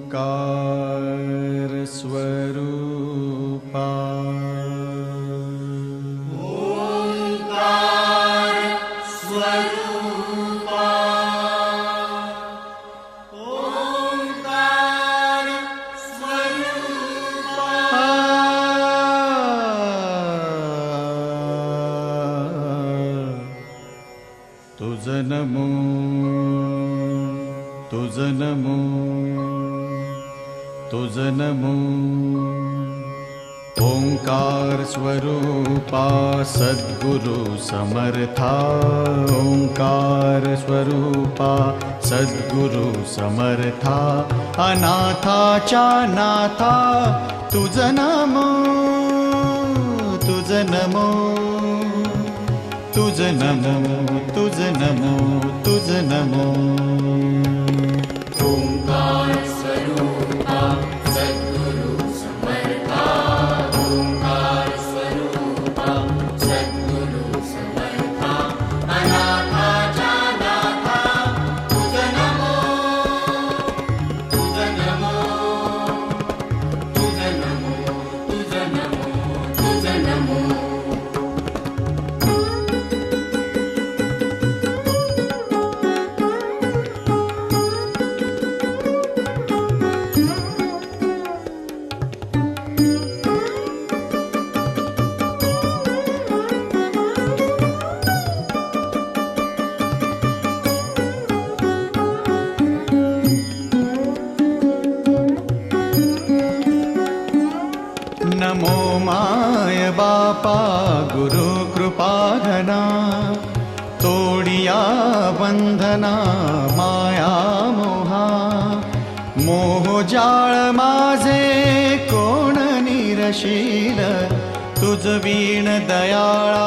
ओंकार स्वरूपा ओंकार स्वरूपा ओंकार स्वरूपा तुझ नमो तुझ नमो तुझ नमो ओंकार स्वरूपा सद्गुरु समर्था ओंकार स्वरूपा सद्गुरु समर्था अनाथाच्या नाथा तुझ नमो तुझ नमो तुझ नमो तुझ नमो तुझ नमो ओंकार स्वरूपा सद्गुरु समर्था ओंकार स्वरूपा सद्गुरु समर्था अनाथाच्या नाथा तुझ नमो तुझ नमो तुझ नमो तुझ नमो तुझ नमो नमो माय बापा गुरु कृपा घना तोडिया बंधना माया मोहा मोह जाळ माझे कोण निरशील तुझ वीण दयाळा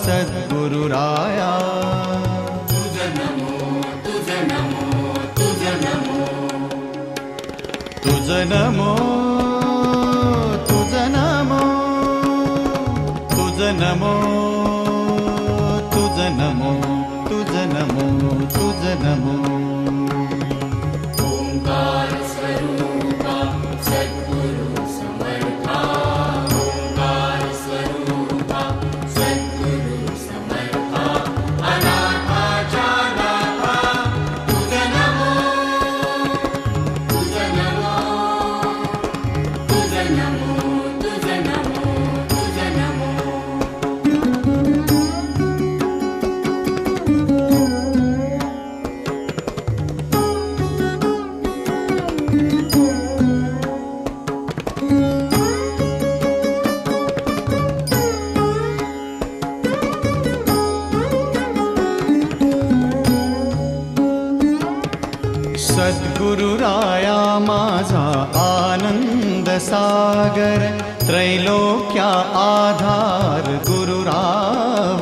सद्गुरु राया तुझ नमो तुझ नमो तुझ नमो तुझ नमो तुझ नमो तुझ नमो तुझ नमो तुझ नमो तुझ नमो ओंकार स्वरूपा सद्गुरु समर्था ओंकार स्वरूपा सद्गुरु समर्था अनाथाच्या नाथा तुझ नमो तुझ नमो तुझ नमो तुझ नमो तुझ नमो सद्गुरु राया माझा आनंद सागर त्रैलोक्या आधार गुरुराव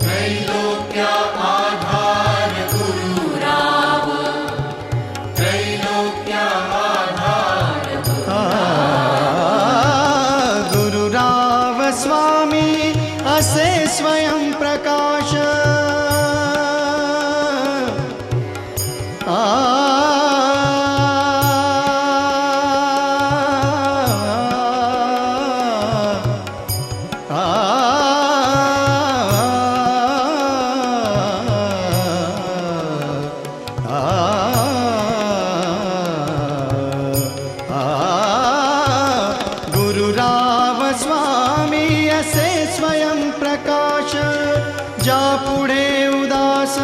त्रैलोक्या आधार गुरुराव त्रैलोक्या आधार गुरुराव स्वामी असे स्वयं प्रकाश गुरुराव स्वामी असे स्वयं प्रकाश ज्या पुढे उदास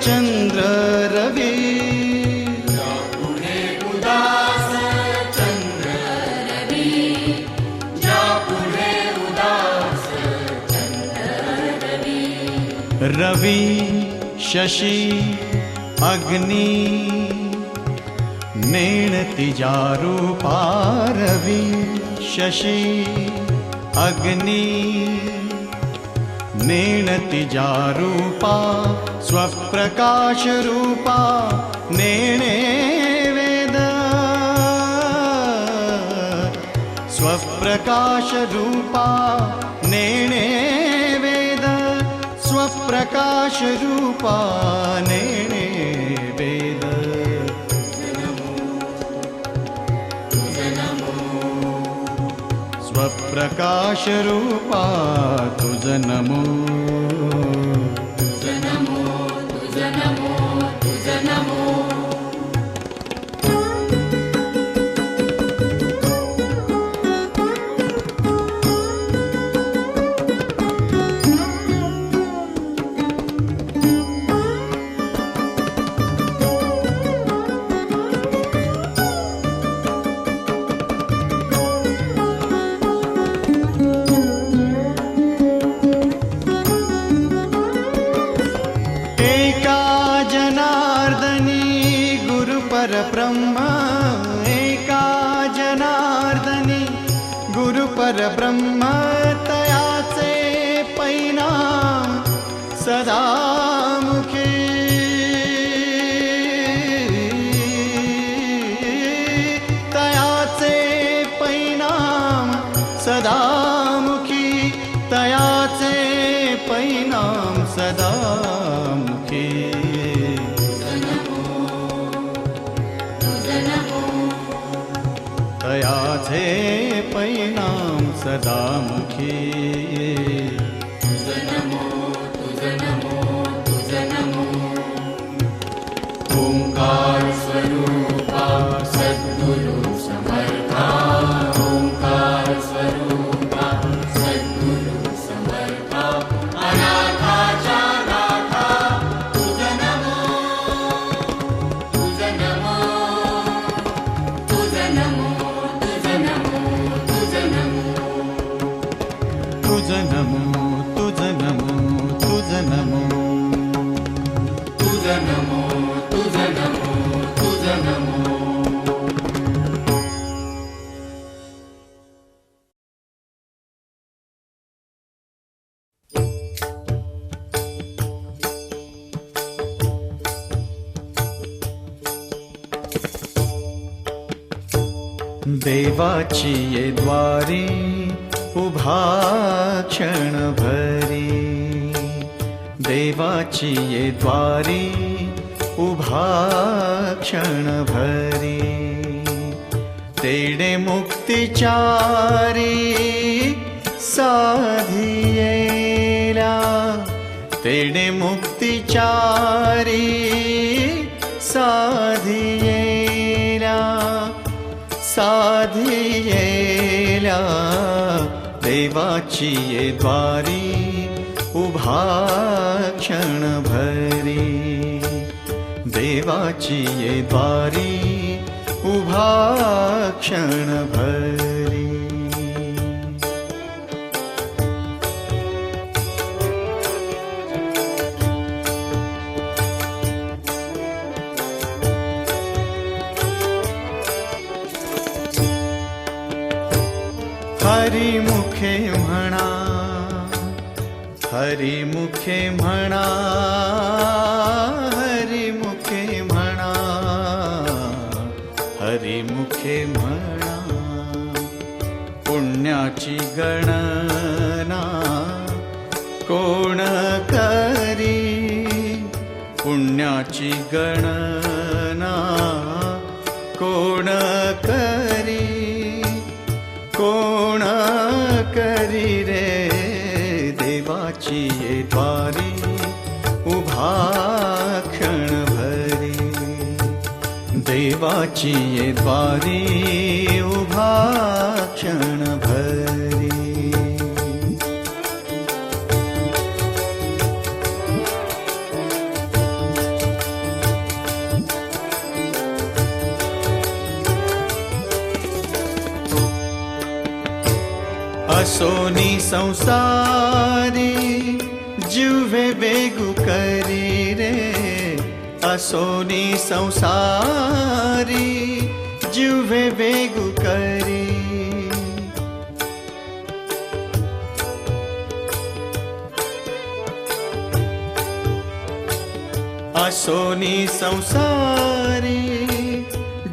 चंद्र रवी पुढे उदास चंद्र रवी ज्या पुढे उदास चंद्र रवी रवि शशि अग्नि नेणतिजा रूपा रवि शशि अग्नि नेणतिजा रूपा स्वप्रकाश रूपा नेणे वेद स्वप्रकाश रूपा नेणे वेद स्वप्रकाश रूपा नेणे वेद स्वप्रकाश रूपा तुझ नमो तुझ नमो तुझ नमो तुझ नमो ब्रह्म एका जनार्दनी गुरु परब्रह्म तयाचे परिणाम सदा मुखी तयाचे परिणाम सदा मुखी तयाचे परिणाम सदा मुखी तयाचे परिणाम सदा मुखी तुझ नमो तुझ नमो तुझ नमो ओंकार स्वरूपा सद्गुरु समर्था ओंकार स्वरूपा सद्गुरु समर्था अनाथाच्या नाथा तुझ नमो तुझ नमो तुझ नमो तुझ नमो तुझ नमो तुझ नमो तुझ नमो तुझ नमो तुझ नमो तुझ नमो तुझ नमो देवाची ये द्वारी उभा क्षण भरी देवाची ये द्वारी उभा क्षण भरी तेडे मुक्तिचारी साधियेला तेडे मुक्तिचारी साधियेला साधियेला देवाची ये द्वारी उभा क्षण भरी देवाची ये द्वारी उभा क्षण भरी हरी मुखे म्हणा हरी मुखे म्हणा हरी मुखे म्हणा हरी मुखे म्हणा पुण्याची गणना कोण करी पुण्याची गणना कोण करी कोण करी रे देवाची ये द्वारी उभा क्षण भरी देवाची ये द्वारी उभा क्षण भरी असोनी संसारी जीवे बेगु करी रे असोनी संसारी जीवे बेगु करी असोनी संसारी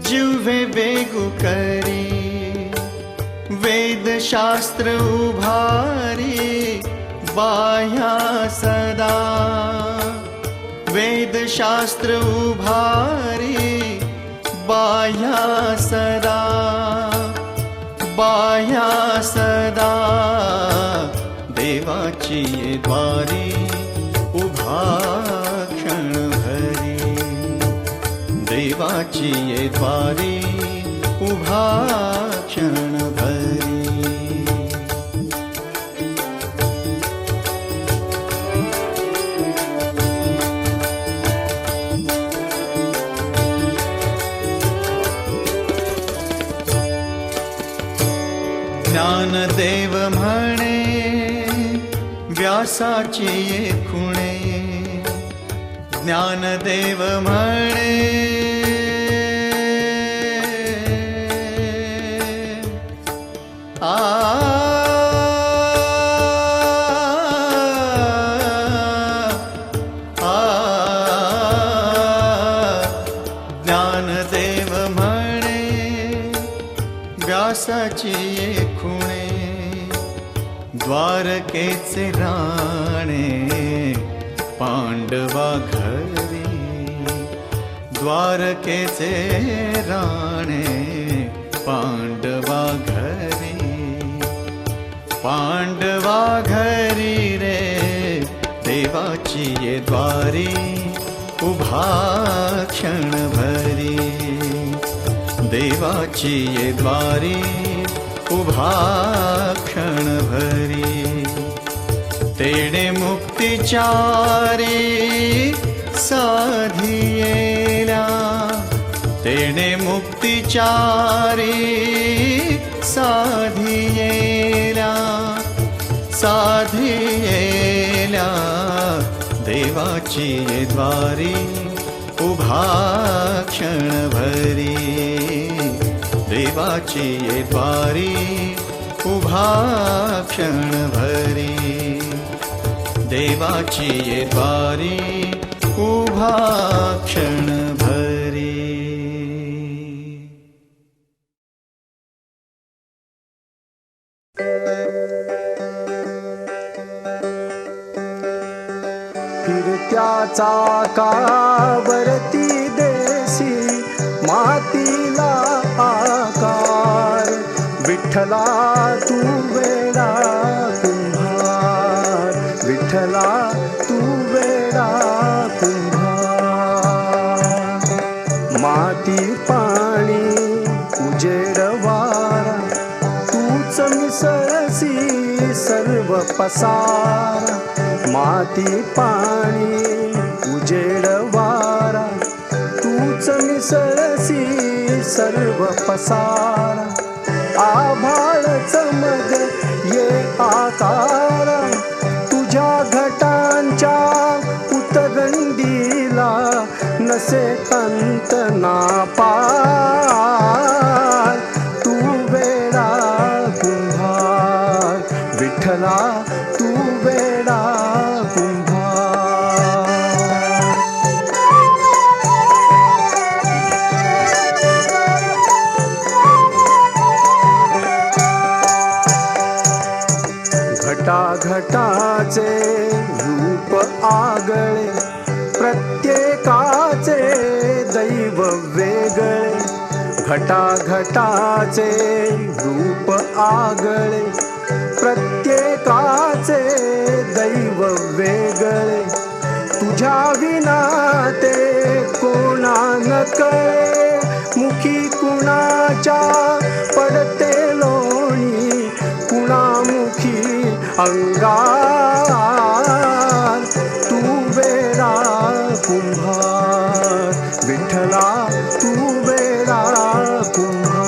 जीवे बेगु करी वेद शास्त्र उभारी बाह्या सदा वेद शास्त्र उभारी बाह्या सदा बाह्या सदा देवाची ये द्वारी उभा क्षण भरी देवाची ये द्वारी उभा क्षण भरी ज्ञानदेव म्हणे व्यासाची ये खुणे ज्ञानदेव म्हणे ज्ञानदेव म्हणे व्यासाची ये खुणे द्वारकेचे राणे पांडवा घरी द्वारकेचे राणे पांडवा घरी पांडवा घरी रे देवाची ये द्वारी उभा क्षण भरी देवाची ये द्वारी उभा क्षण भरी तेणे मुक्तिचारी साधियेला तेणे मुक्तिचारी साधियेला साधियेला देवाची ये द्वारी उभा क्षण भरी देवाची ये द्वारी उभा क्षण भरी देवाची ये द्वारी उभा क्षण भरी फिरत्या चाकावरती देसी मातीला आकार विठ्ठला तू वेडा कुंभार विठ्ठला तू वेडा कुंभार माती पाणी उजेड वारा तूच मिसळसी सर्व पसारा माती पाणी उजेड वारा तूच मिसळसी सर्व पसारा आभाळ चमक ये आकारा तुझ्या घटांच्या उतरंडीला नसे अंत ना पार तू वेडा कुंभार विठ्ठला तू वेडा घटाचे रूप आगळे प्रत्येकाचे दैव वेगळे घटाचे रूप आगळे प्रत्येकाचे दैव वेगळे तुझ्या विना ते कोणा न कळे मुखी कुणाच्या पडते लोणी कुणामुखी अंगार तू वेडा कुंभार विठ्ठला तू वेडा कुंभार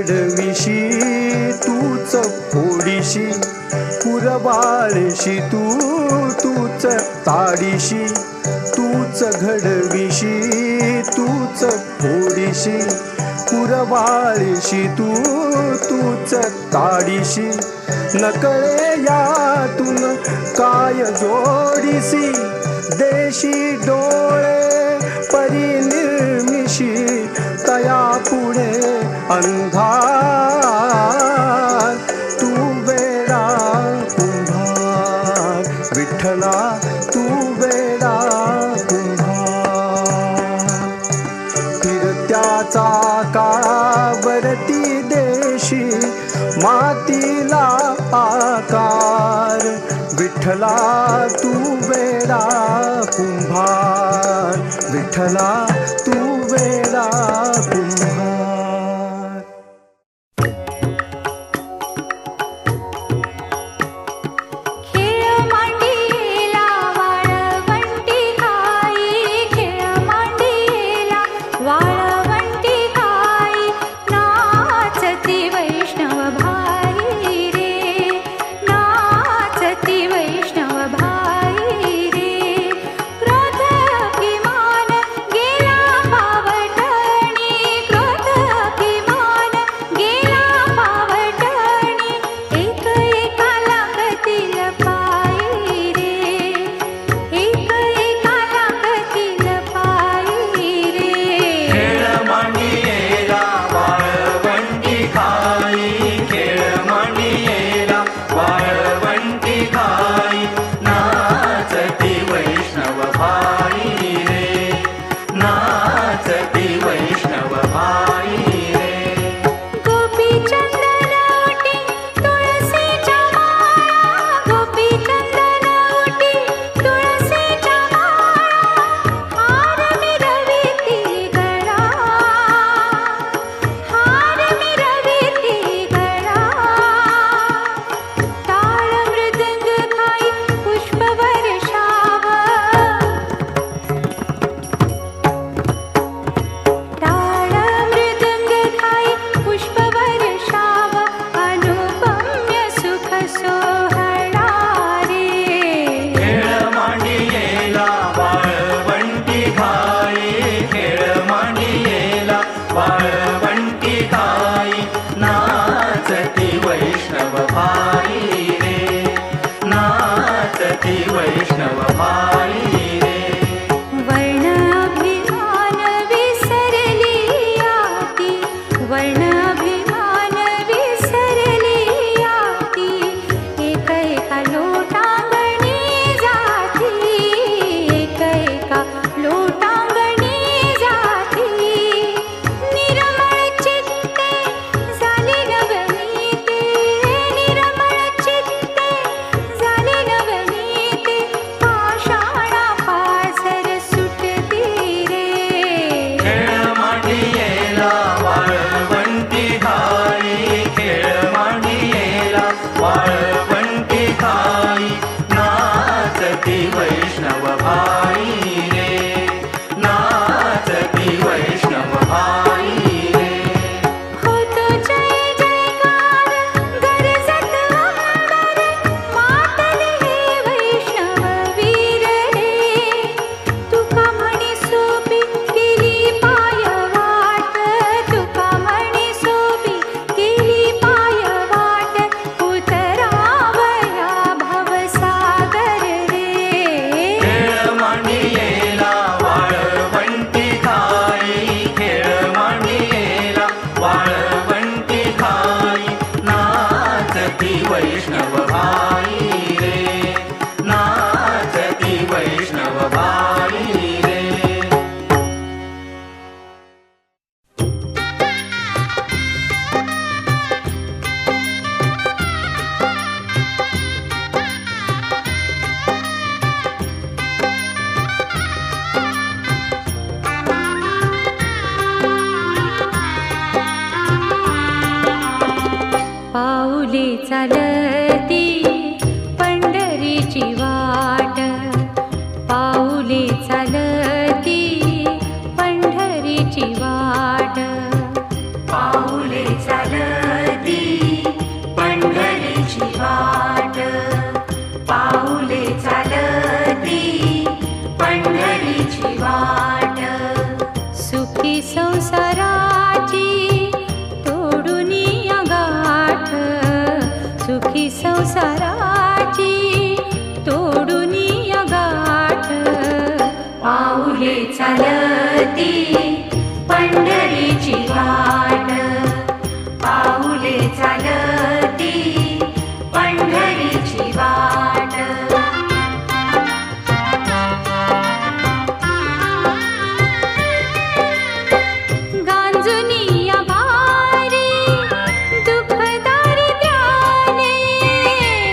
घडविशी तूच फोडीशी पुरवाळशी तूच ताडीशी तूच घडविशी तूच फोडीशी पुरवाळशी तूच ताडीशी नकळे यातून काय जोडीसी देशी डोळे परिनिर्मिशी तया पुढे अंधार तू वेडा कुंभार विठ्ठला तू वेडा कुंभार फिरत्याचा कावरती देशी मातीला आकार विठ्ठला तू वेडा कुंभार विठ्ठला तू वेडा कुंभार चालती पंढरीची वाट, पाऊले चालती पंढरीची वाट. गांजुनिया भारी दुःख दारिद्र्याने,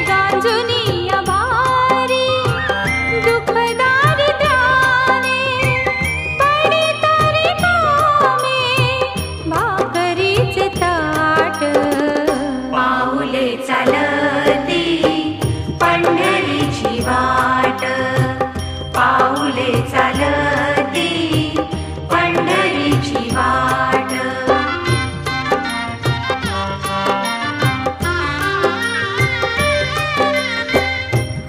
गांजुनिया भारी दुःख दारिद्र्याने, पडी तरी कामे भाकरीचे ताट, पाऊले चालती पंढरीची वाट, पाऊले चालती पंढरीची वाट.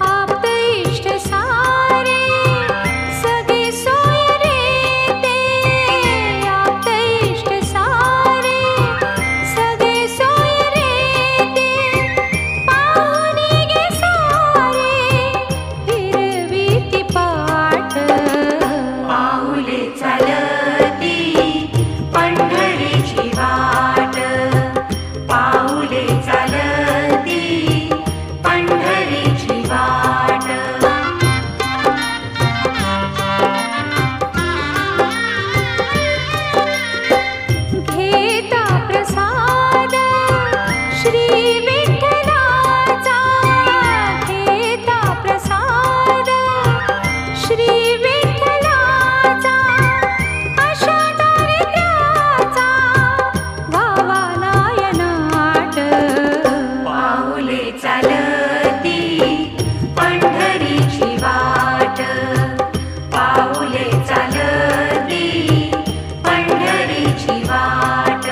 आप्त इष्ट सारे सगळे सोय रे ते, आप्त इष्ट सारे सगळे सोय रे ते, पाहुणे गे सारे फिरवीती पाठ, पाऊले चालती पंढरीची वाट, पाऊले चालती पंढरीची वाट. घेता प्रसाद श्री विठ्ठलाचा, घेता प्रसाद श्री विठ्ठलाचा, अशा दारिद्र्याचा व्हावा नायनाट, पाऊले चालती पंढरीची वाट, पाऊले चालती पंढरीची वाट.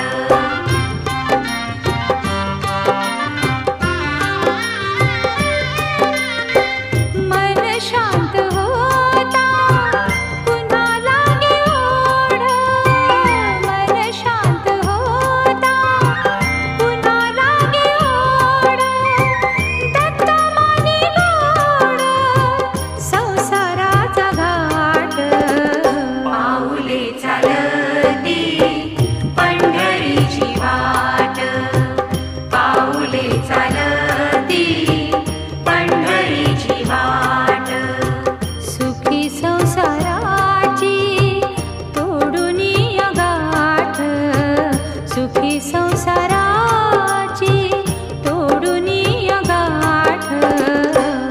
मन शांत होता पुन्हा लागे ओढ, मन शांत होता पुन्हा लागे ओढ, दत्त मानी गोड संसाराचा घाट, पाऊले चालती पंढरीची वाट, पाऊले चालती पंढरीची वाट. सुखी संसाराची तोडूनी गाठ, सुखी संसाराची तोडूनी गाठ,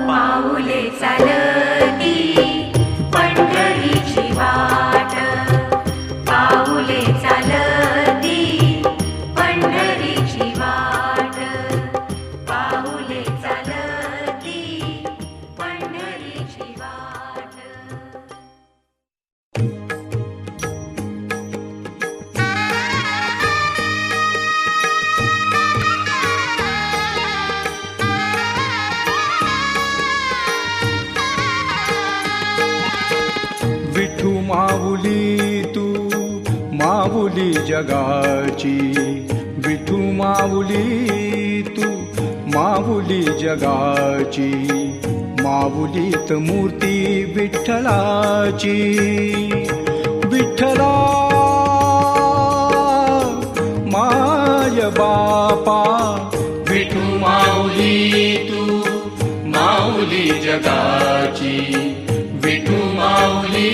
पाऊले चालती पंढरीची वाट, पाऊले चालती पंढरीची वाट, पाऊले चालती पंढरीची वाट. विठू माऊली तू माऊली जगाची, विठू माऊली तू माऊली जगाची, माऊलीत मूर्ती विठ्ठलाची. विठ्ठला माय बापा, विठू माऊली तू माऊली जगाची, विठू माऊली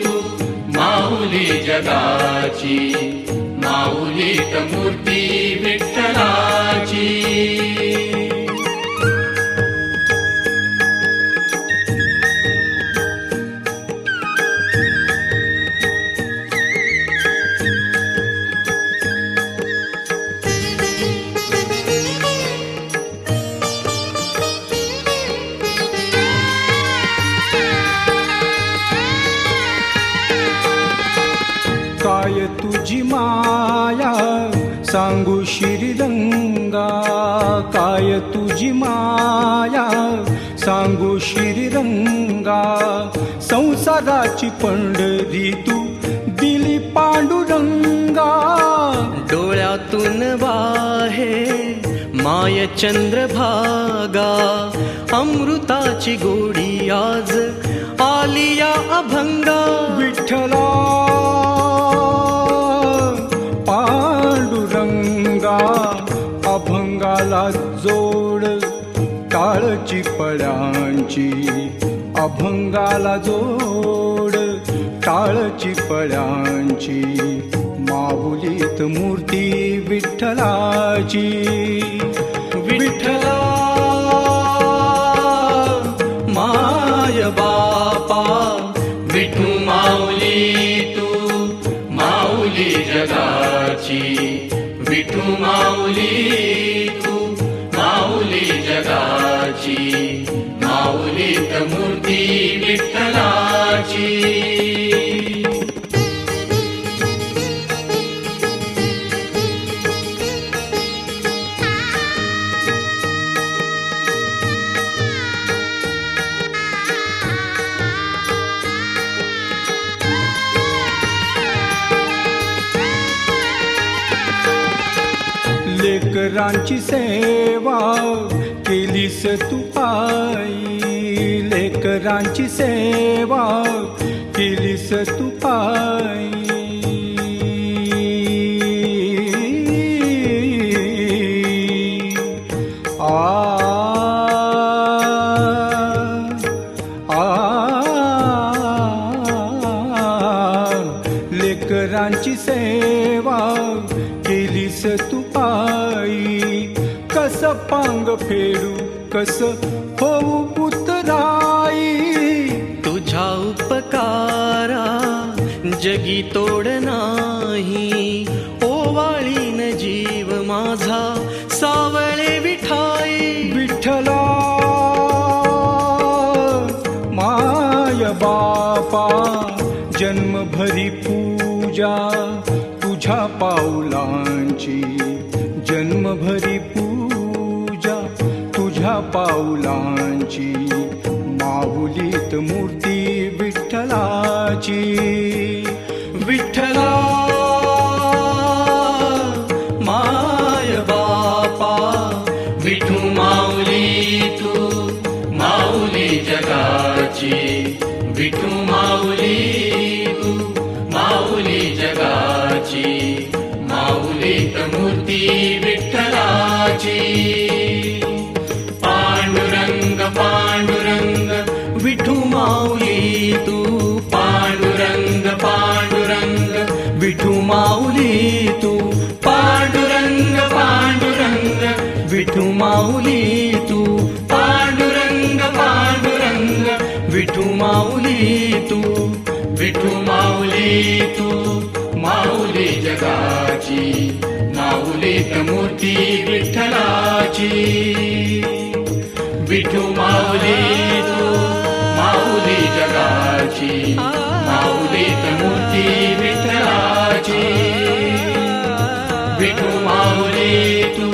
तू माऊली जगाची, माऊलीत मूर्ती विठ्ठलाची. काय तुझी माया सांगू श्रीरंगा, काय तुझी माया सांगू श्रीरंगा, संसाराची पंढरी तू दिली पांडुरंगा. डोळ्यातून वाहे माय चंद्रभागा, अमृताची गोडी आज आलिया अभंगा. विठ्ठल फळ्यांची अभंगाला जोड टाळची फळ्यांची माऊलीत मूर्ती विठ्ठलाची विठ्ठला माय बापा विठू माऊली तू माऊली जगाची विठू माऊली तू माऊली जगाची माऊलीत मूर्ती विठ्ठलाची लेकरांची सेवा केलीस तू पायी लेकरांची सेवा केलीस तू पायी लेकरांची सेवा केलीस तू पायी कस पांग फेडू कस होऊ पुतराई तुझ्या उपकारा जगी तोड नाही ओवाळीन जीव माझा सावळे विठाई विठ्ठला माय बापा जन्मभरी पूजा तुझ्या पाऊलांची जन्मभरी पूजा तुझ्या पाऊलांची माऊलीत मूर्ती विठ्ठलाची विठ्ठला माय बापा विठू माऊली तू माऊली जगाची विठू माऊली तू माऊली जगाची माऊलीत मूर्ती विठ्ठलाची पांडुरंग पांडुरंग विठू माऊली तू पांडुरंग पांडुरंग विठू माऊली तू पांडुरंग पांडुरंग विठू माऊली तू पांडुरंग पांडुरंग विठू माऊली तू विठू माऊली तू माऊली जगाची माऊलीत मूर्ती विठ्ठलाची विठू माऊली तू माऊली जगाची माऊलीत मूर्ती विठ्ठलाची विठू माऊली तू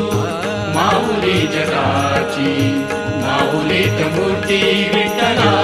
माऊली जगाची माऊलीत मूर्ती विठ्ठलाची